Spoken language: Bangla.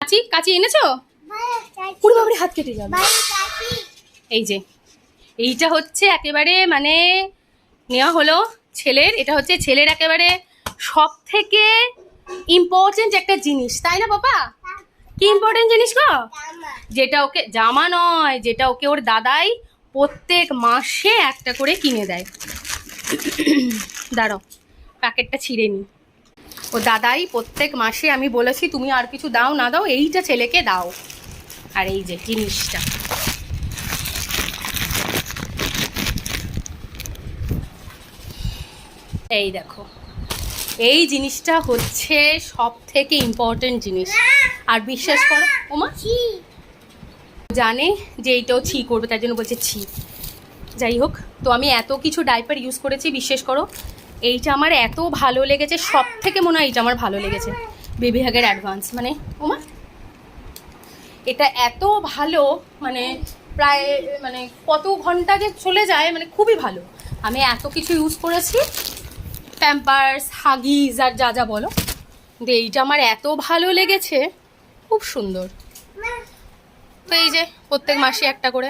কাঁচি কাঁচি এনেছো? পুরো বাবরে হাত কেটে যাবে। এই যে এইটা হচ্ছে একেবারে মানে নেওয়া হলো ছেলের, এটা হচ্ছে ছেলের একেবারে সব থেকে ইম্পর্টেন্ট একটা জিনিস, তাই না বাবা? কি ইম্পর্টেন্ট জিনিস গো? যেটা ওকে, জামা নয়, যেটা ওকে ওর দাদাই প্রত্যেক মাসে একটা করে কিনে দেয়। দাঁড়াও প্যাকেটটা ছিঁড়ে নি। ও দাদাই প্রত্যেক মাসে, আমি বলেছি তুমি আর কিছু দাও না দাও, এইটা ছেলেকে দাও। আর এই যে জিনিসটা, এই দেখো, এই জিনিসটা হচ্ছে সব থেকে ইম্পর্টেন্ট জিনিস। আর বিশ্বাস করো ওমা জানে যে এইটাও ছি করবে, তার জন্য বলছে ছি। যাই হোক, তো আমি এত কিছু ডাইপার ইউজ করেছি, বিশ্বাস করো এইটা আমার এত ভালো লেগেছে, সব থেকে মনে হয় এইটা আমার ভালো লেগেছে, বেবি হাগের অ্যাডভান্স। মানে ওমা এটা এত ভালো, মানে প্রায় মানে কত ঘন্টা যে চলে যায়, মানে খুবই ভালো। আমি এত কিছু ইউজ করেছি, প্যাম্পার্স, হাগিজ আর যা যা বলো, কিন্তু এইটা আমার এত ভালো লেগেছে, খুব সুন্দর। তো এই যে প্রত্যেক মাসে একটা করে